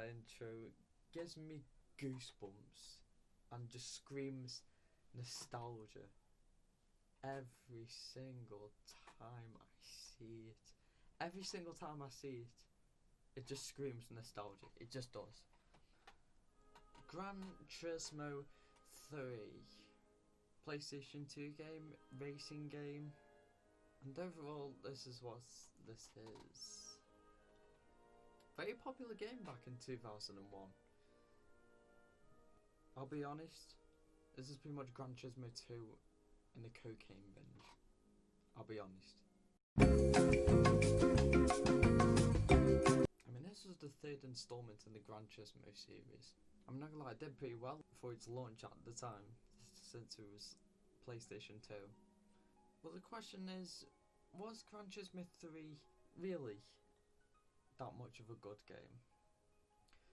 intro gives me goosebumps and just screams nostalgia every single time I see it. Every single time I see it, it just screams nostalgia. It just does. Gran Turismo 3, PlayStation 2 game, racing game, and overall this is what this is. Very popular game back in 2001. I'll be honest, this is pretty much Gran Turismo 2 in the cocaine binge. I'll be honest. I mean, this was the third installment in the Gran Turismo series. I'm not gonna lie, it did pretty well for its launch at the time, since it was PlayStation 2. But the question is, was Gran Turismo 3 really that much of a good game?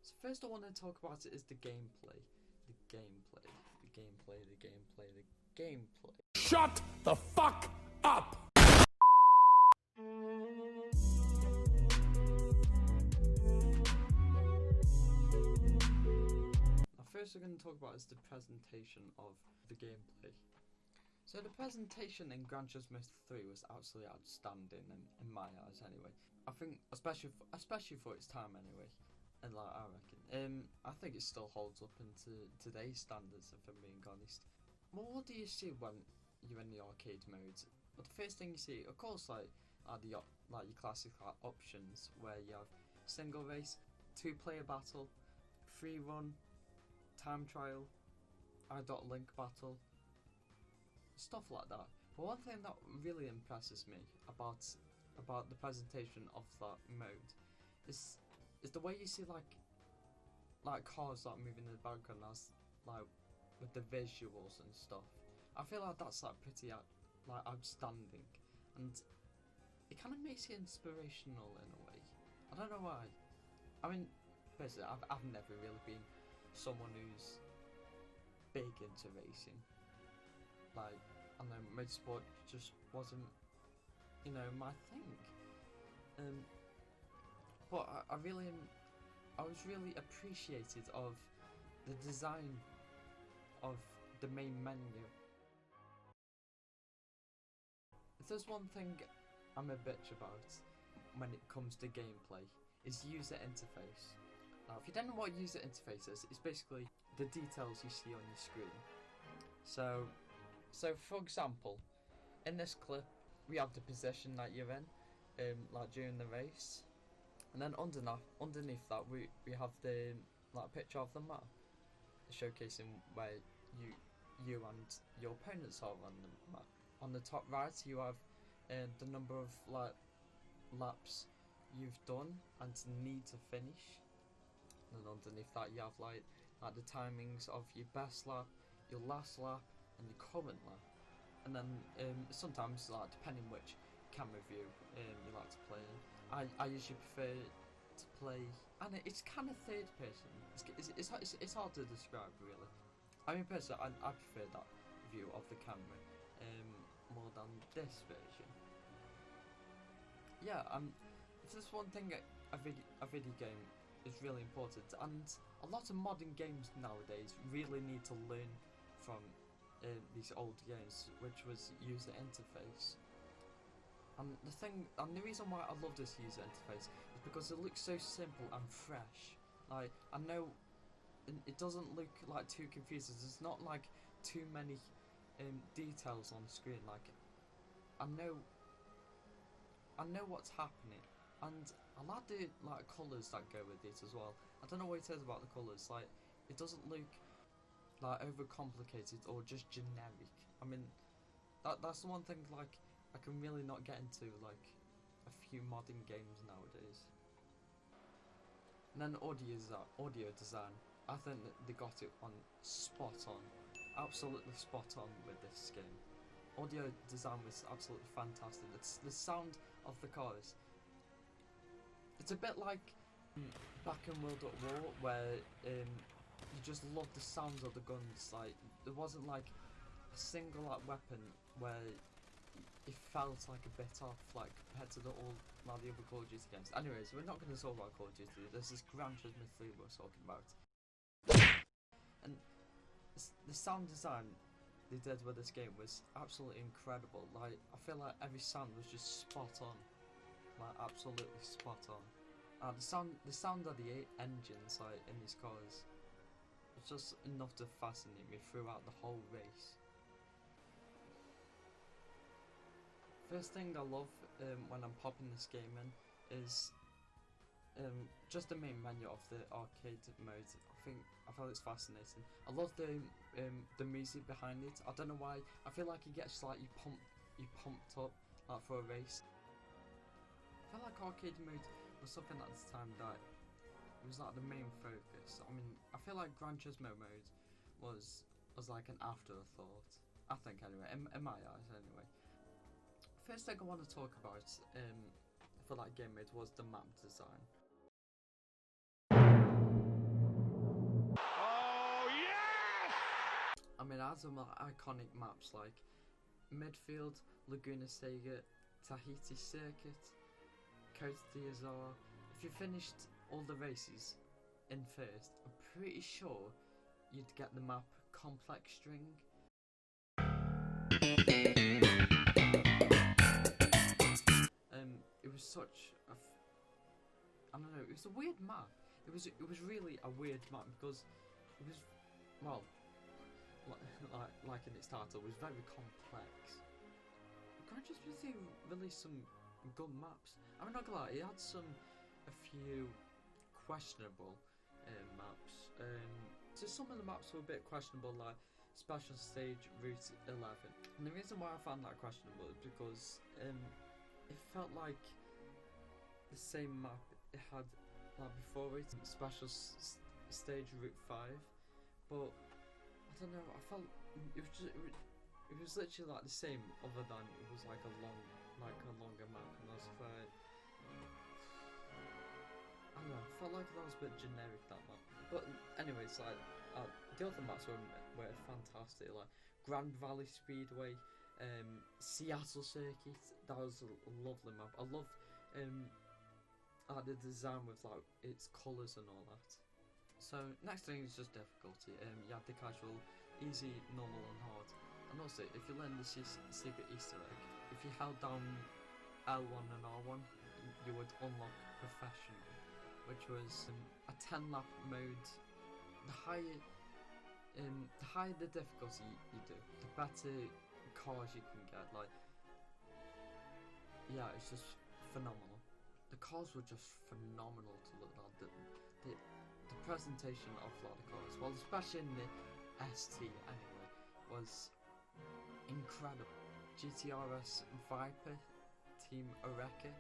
So first I want to talk about it is the gameplay. The gameplay. Shut the fuck up! Now first we're going to talk about is the presentation of the gameplay. So the presentation in Gran Turismo 3 was absolutely outstanding in my eyes anyway. I think especially for its time anyway. And like I reckon, I think it still holds up into today's standards if I'm being honest. Well, what do you see when you're in the arcade mode? Well, the first thing you see, of course, are your classic options where you have single race, 2-player battle, free run, time trial, I.Link battle, stuff like that. But one thing that really impresses me about the presentation of that mode is the way you see like cars that are moving in the background as like with the visuals and stuff. I feel like that's like pretty outstanding, and it kind of makes it inspirational in a way. I don't know why. I mean, basically, I've never really been someone who's big into racing. Like, I know motorsport just wasn't, my thing. But I was really appreciated of the design of the main menu. If there's one thing I'm a bitch about when it comes to gameplay, is user interface. Now, if you don't know what user interface is, it's basically the details you see on your screen. So for example, in this clip, we have the position that you're in, like during the race. And then underneath that, we have the picture of the map, showcasing where you and your opponents are on the map. On the top right, you have the number of laps you've done and need to finish. And underneath that, you have like the timings of your best lap, your last lap, and your current lap. And then sometimes, depending which camera view you like to play in. I usually prefer to play, and it's kind of third person. It's hard to describe really. I mean personally, I prefer that view of the camera more than this version. Yeah, it's just one thing. A video game is really important, and a lot of modern games nowadays really need to learn from these old games, which was user interface. And the reason why I love this user interface is because it looks so simple and fresh. Like, I know it doesn't look like too confusing. There's not like too many details on screen. Like, I know what's happening, and I like the colours that go with it as well. I don't know what it is about the colours. Like, it doesn't look like overcomplicated or just generic. I mean, that's the one thing I can really not get into a few modern games nowadays. And then audio design. I think that they got it on spot on, absolutely spot on with this game. Audio design was absolutely fantastic. It's the sound of the cars. It's a bit like back in World at War, where you just love the sounds of the guns. Like, there wasn't like a single weapon where it felt like a bit off, like compared to the other Call of Duty games. Anyways, we're not going to talk about Call of Duty. This is Gran Turismo 3 we're talking about. And the sound design they did with this game was absolutely incredible. Like, I feel like every sound was just spot on, like absolutely spot on. The sound of the engines like in these cars, it's just enough to fascinate me throughout the whole race. First thing I love when I'm popping this game in is just the main menu of the arcade mode. I feel it's fascinating. I love the music behind it. I don't know why. I feel like it gets like you pumped up like for a race. I feel like arcade mode was something at the time that it was like the main focus. I mean, I feel like Gran Turismo mode was like an afterthought. I think anyway, in my eyes anyway. First thing I want to talk about for that game mode was the map design. Oh yes! I mean, it has some iconic maps like Midfield, Laguna Seca, Tahiti Circuit, Costa d'Azur. If you finished all the races in first, I'm pretty sure you'd get the map Complex String. It was such a I don't know, it was a weird map. It was really a weird map because it was, well, like in its title, it was very complex. Gran Turismo 3 released some good maps. I'm not gonna lie, it had a few questionable maps. So some of the maps were a bit questionable, like Special Stage Route 11. And the reason why I found that questionable is because it felt like the same map it had like before it, Special Stage Route 5, but I don't know, I felt it was literally like the same, other than it was like a longer map, and I was like, I don't know, I felt like that was a bit generic, that map. But anyways, like the other maps were fantastic, like Grand Valley Speedway, Seattle Circuit. That was a lovely map. I loved the design with like its colours and all that. So next thing is just difficulty. You have the casual, easy, normal and hard. And also, if you learn the secret Easter egg, if you held down L1 and R1, you would unlock professional, which was a 10 lap mode. The higher the difficulty you do, the better cars you can get. Like, yeah, it's just phenomenal. The cars were just phenomenal to look at. The presentation of a lot of cars, well, especially in the ST anyway, was incredible. GTRS Viper Team Oreca,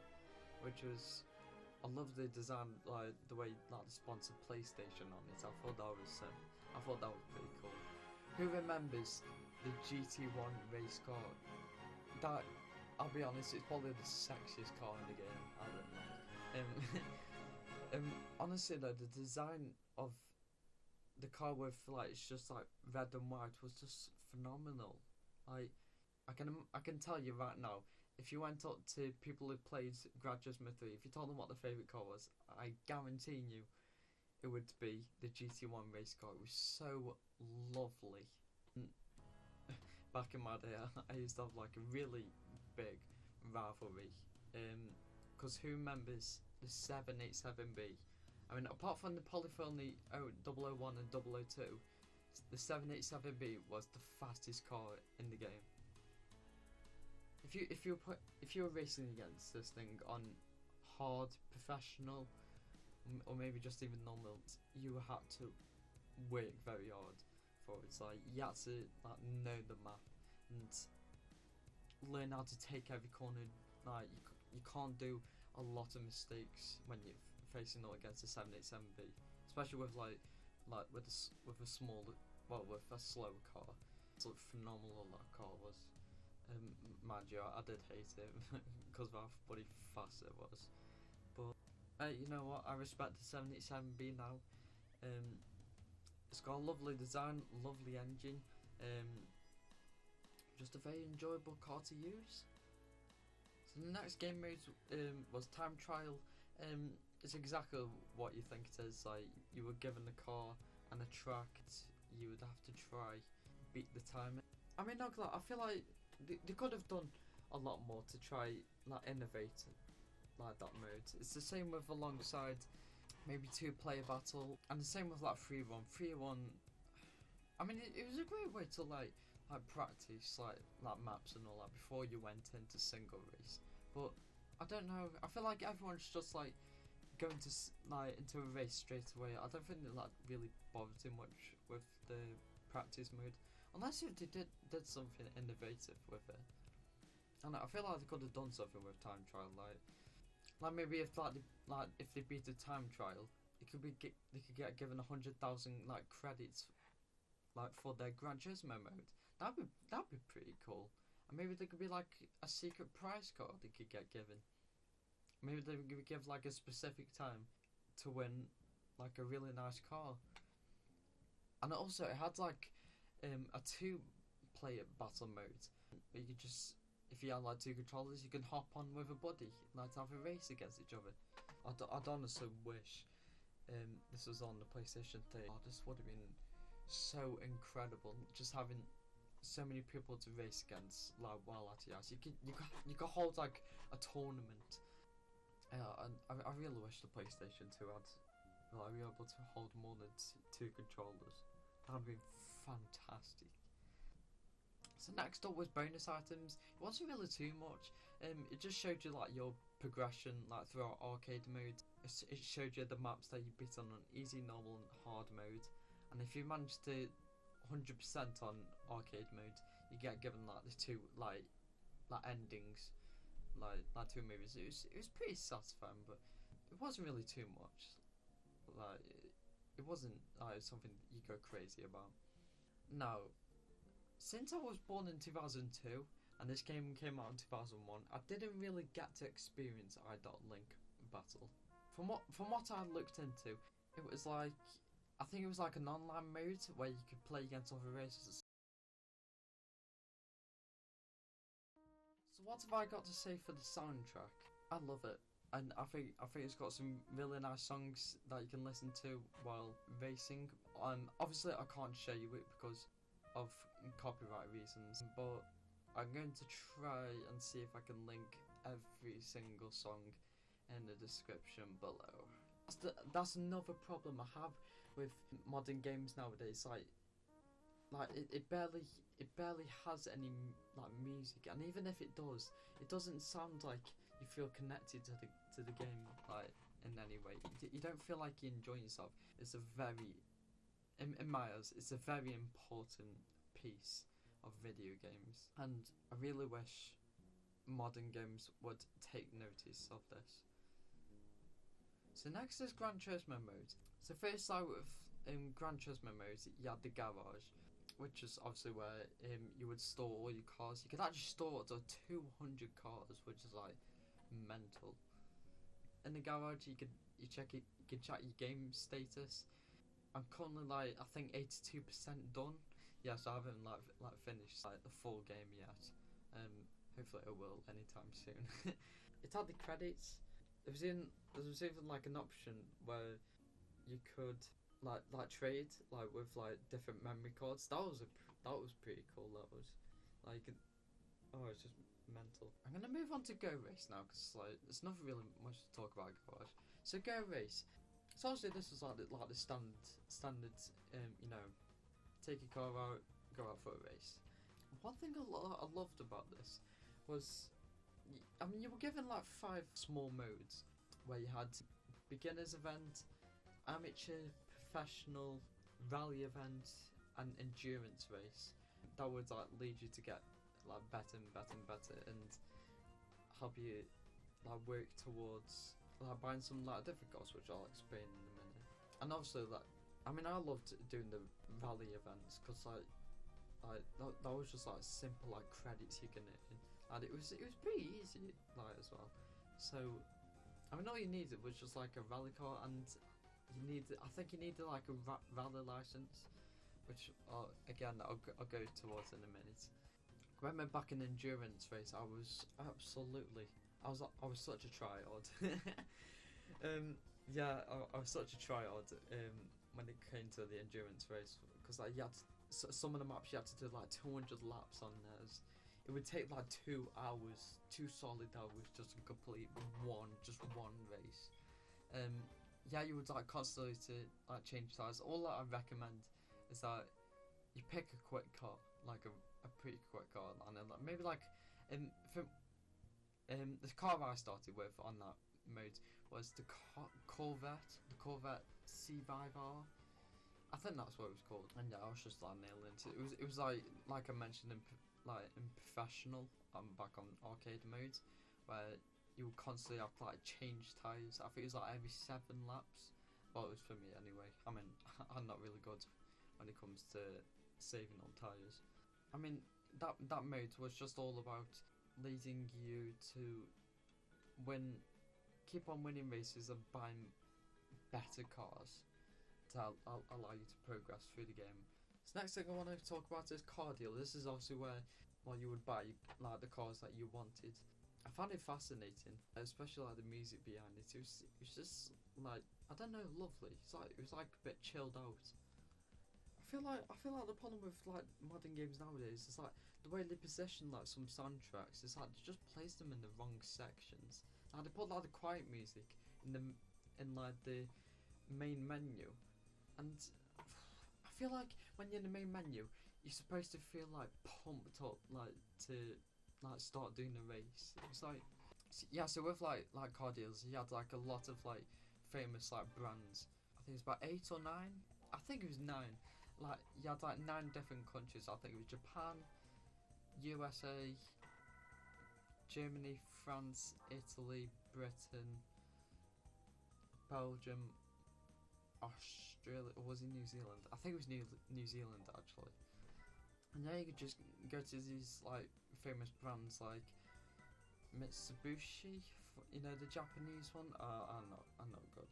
which was, I love the design, like the way like the sponsored PlayStation on it. I thought that was pretty cool. Who remembers the GT1 race car? That, I'll be honest, it's probably the sexiest car in the game. I don't know. Honestly though, the design of the car with like it's just like red and white was just phenomenal. Like, I can tell you right now, if you went up to people who played Gran Turismo 3, if you told them what their favourite car was, I guarantee you it would be the GT1 race car. It was so lovely. Back in my day, I used to have like a really big rivalry. Because who remembers the 787B? I mean, apart from the Polyphony 001 and 002, the 787B was the fastest car in the game. If you were racing against this thing on hard, professional, or maybe just even normal, you had to work very hard for it. It's like you had to like know the map and learn how to take every corner. Like you can't do a lot of mistakes when you're facing up against a 787B, especially with with a small, well, with a slow car. It's like phenomenal that car was. Mind you, I did hate it because of how bloody fast it was. But you know what? I respect the 787B now. It's got a lovely design, lovely engine. just a very enjoyable car to use. So the next game mode was time trial. It's exactly what you think it is. Like, you were given a car and a track, you would have to try beat the time. I mean, not like, I feel like they could have done a lot more to try like innovate like that mode. It's the same with alongside maybe 2-player battle, and the same with like 3-1. 3-1. I mean, it was a great way to like practice like maps and all that before you went into single race. But I don't know. I feel like everyone's just like going to into a race straight away. I don't think that really bothered too much with the practice mode, unless if they did something innovative with it. And I feel like they could have done something with time trial, like maybe if if they beat the time trial, it could be they could get given 100,000 like credits like for their Gran Turismo mode. That'd be pretty cool. And maybe there could be like a secret prize card they could get given. Maybe they would give like a specific time to win like a really nice car. And also it had like a 2-player battle mode where you could just, if you had like 2 controllers, you can hop on with a buddy, like to have a race against each other. I'd honestly wish this was on the PlayStation 3. Oh, this would have been so incredible, just having so many people to race against like while at the ice. You could hold like a tournament. And I really wish the PlayStation 2 had like be able to hold more than 2 controllers. That'd be fantastic. So next up was bonus items. It wasn't really too much. It just showed you like your progression like throughout arcade mode. It showed you the maps that you beat on easy, normal, and hard mode. And if you managed to 100% on arcade mode, you get given like the 2 like endings, like 2 movies. It was pretty satisfying, but it wasn't really too much. Like it wasn't something you go crazy about. Now, since I was born in 2002 and this game came out in 2001, I didn't really get to experience I.Link battle. From what I looked into, it was like, I think it was like an online mode where you could play against other races. So what have I got to say for the soundtrack? I love it, and I think it's got some really nice songs that you can listen to while racing. Obviously I can't show you it because of copyright reasons, but I'm going to try and see if I can link every single song in the description below. That's another problem I have with modern games nowadays. Like it barely has any like music, and even if it does, it doesn't sound like you feel connected to the game like in any way. You don't feel like you're enjoying yourself. It's a very, in my eyes, it's a very important piece of video games, and I really wish modern games would take notice of this. So next is Gran Turismo mode. So first out with Gran Turismo mode, you had the garage, which is obviously where you would store all your cars. You could actually store up to 200 cars, which is like mental. In the garage, you can check your game status. I'm currently like I think 82% done. Yes, I haven't like finished like the full game yet. Hopefully I will anytime soon. It had the credits. There was even like an option where you could like trade like with like different memory cards. That was pretty cool. That was like it's just mental. I'm gonna move on to Go Race now because like there's nothing really much to talk about Garage. So Go Race. So obviously this was like the standard you know, take your car out, go out for a race. One thing I loved about this was, I mean, you were given like 5 small modes where you had beginners event, amateur, professional, rally event, and endurance race. That would like lead you to get like better and better and better, and help you like work towards like buying some like difficulties, which I'll explain in a minute. And obviously, like, I mean, I loved doing the rally events because like that was just like simple like credits you can earn, and it was pretty easy like as well. So I mean, all you needed was just like a rally car, and I think you needed like a rally license, which again I'll go towards in a minute. When I went back in endurance race, I was such a tryhard. Yeah, I was such a tryhard when it came to the endurance race, because like you had to, some of the maps you had to do like 200 laps on theirs. It would take like 2 hours, 2 solid hours, just to complete one race. Yeah, you would like constantly to like change tires. All that I recommend is that you pick a quick car, like a pretty quick car, and then like, maybe like from the car I started with on that mode was the Corvette C5R. I think that's what it was called. And yeah, I was just like nailing it. It was like I mentioned in professional. I'm back on arcade mode, where you would constantly have to like change tires. I think it was like every 7 laps. Well, it was for me anyway. I mean, I'm not really good when it comes to saving on tires. I mean, that mode was just all about leading you to keep on winning races and buying better cars to allow you to progress through the game. So next thing I want to talk about is car deal. This is obviously where you would buy like the cars that you wanted. I found it fascinating, especially like the music behind it. It was just like, I don't know, lovely. It was like a bit chilled out. I feel like the problem with like modern games nowadays is like the way they position like some soundtracks. It's like they just place them in the wrong sections. Now they put like the quiet music in like the main menu, and I feel like when you're in the main menu, you're supposed to feel like pumped up, like to like start doing the race. It's like, yeah. So with like car deals, you had like a lot of like famous like brands. I think it was about 8 or 9. I think it was 9. Like you had like 9 different countries. I think it was Japan, USA, Germany, France, Italy, Britain, Belgium, Australia, or was it New Zealand? I think it was New Zealand actually. And yeah, you could just go to these like famous brands like Mitsubishi, you know, the Japanese one. I'm not good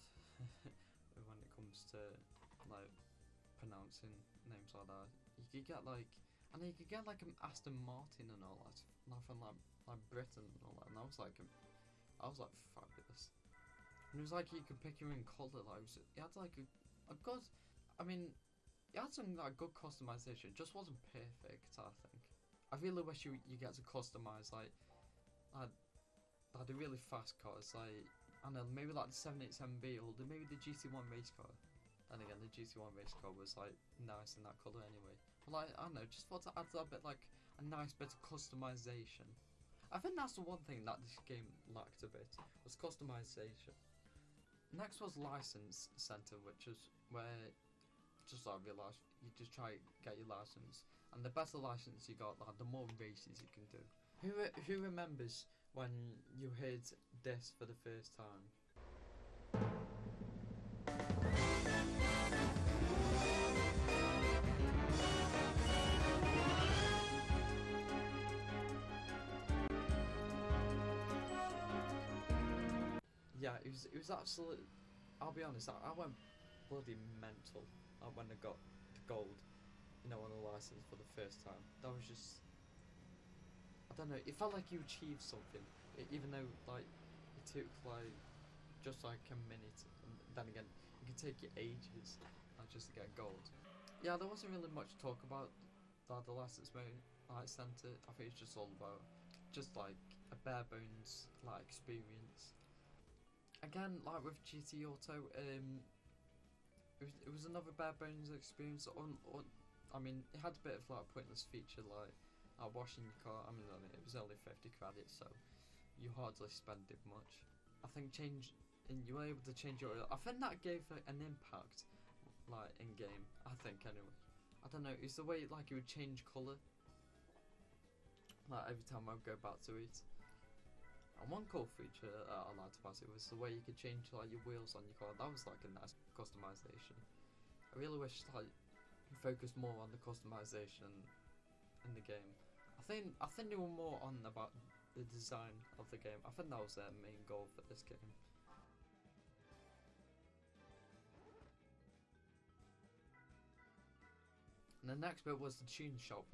when it comes to like pronouncing names like that. You could get like, and then you could get like an Aston Martin and all that, not from like Britain and all that. And I was like fabulous. And it was like you could pick your own colour. Like it had like a good. I mean, it had some like good customization. It just wasn't perfect. I think. I really wish you get to customize like the really fast cars. Like I don't know, maybe like the 787B or maybe the GT1 race car. And again, the GT1 race car was like nice in that colour anyway. But like I don't know, just thought to add that bit like a nice bit of customization. I think that's the one thing that this game lacked a bit, was customization. Next was License Center, which is where just like realised you just try to get your license, and the better license you got, like, the more races you can do. Who remembers when you heard this for the first time? Yeah, it was absolute. I'll be honest, I went bloody mental when I got the gold, you know, on the license for the first time. That was just, I don't know, it felt like you achieved something, even though like it took like just like a minute, and then again it could take you ages just to get gold. Yeah, there wasn't really much to talk about the license center. I think it's just all about just like a bare bones like experience. Again, like with GT Auto, it was another bare bones experience. I mean, it had a bit of like a pointless feature like washing your car. I mean, it was only 50 credits, so you hardly spent it much. I think you were able to change your oil. I think that gave an impact, like in game. I think anyway. I don't know. It's the way like it would change colour, like every time I would go back to it. And one cool feature I liked about it was the way you could change like your wheels on your car. That was like a nice customization. I really wish like you focused more on the customization in the game. I think they were more on about the design of the game. I think that was their main goal for this game. And the next bit was the tune shop,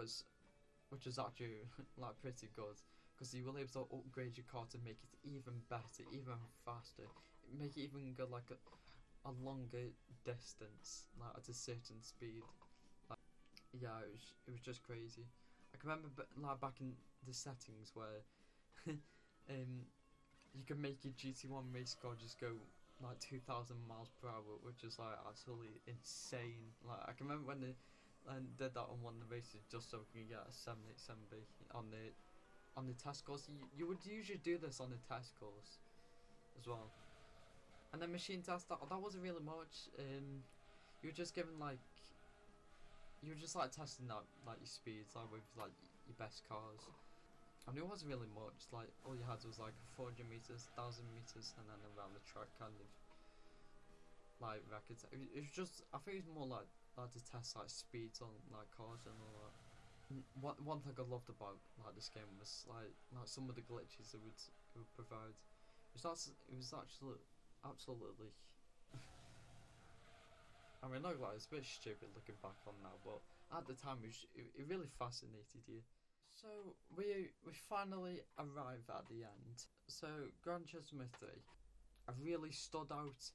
which is actually like pretty good, because you will able to upgrade your car to make it even better, even faster, make it even go like a longer distance, like at a certain speed. Like, yeah, it was just crazy. I can remember like back in the settings where you can make your GT1 race car just go like 2,000 miles per hour, which is like absolutely insane. Like I can remember when they did that on one of the races just so we can get a 787B on the test course. You would usually do this on the test course as well. And then machine test, that wasn't really much. You were just given like, you were just like testing out like your speeds like with like your best cars. And it wasn't really much. Like all you had was like 400 meters, 1,000 meters, and then around the track kind of like records. It was just, I think it was more like to test like speeds on like cars and all that. One thing I loved about like this game was like some of the glitches it would provide. It was actually absolutely. I mean, not like it's a bit stupid looking back on now, but at the time it really fascinated you. So we finally arrive at the end. So Gran Turismo 3, a really stood out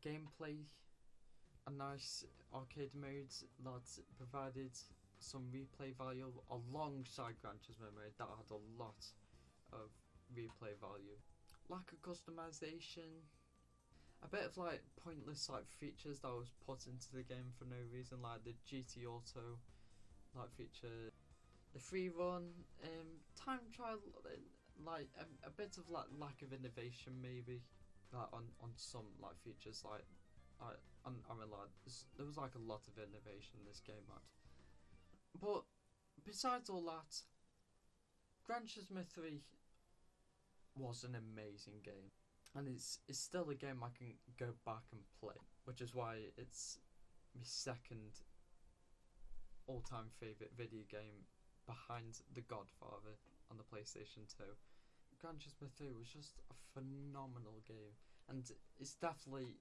gameplay, a nice arcade mode that provided some replay value alongside Gran Turismo mode that had a lot of replay value. Lack of customization, a bit of like pointless like features that was put into the game for no reason, like the GT Auto like feature, the free run, time trial, like a bit of like lack of innovation maybe, like on some like features like I mean like there was like a lot of innovation this game had. But besides all that, Gran Turismo 3 was an amazing game, and it's still a game I can go back and play, which is why it's my second all-time favourite video game behind The Godfather on the PlayStation 2. Gran Turismo 3 was just a phenomenal game, and it's definitely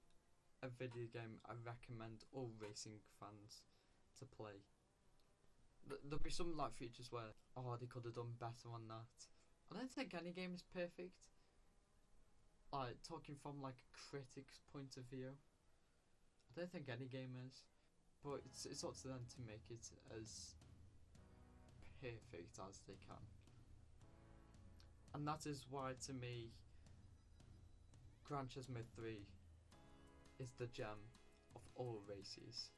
a video game I recommend all racing fans to play. There'll be some like features where they could have done better on that. I don't think any game is perfect. Like talking from like a critic's point of view, I don't think any game is. But it's up to them to make it as perfect as they can. And that is why to me Gran Turismo 3 is the gem of all races.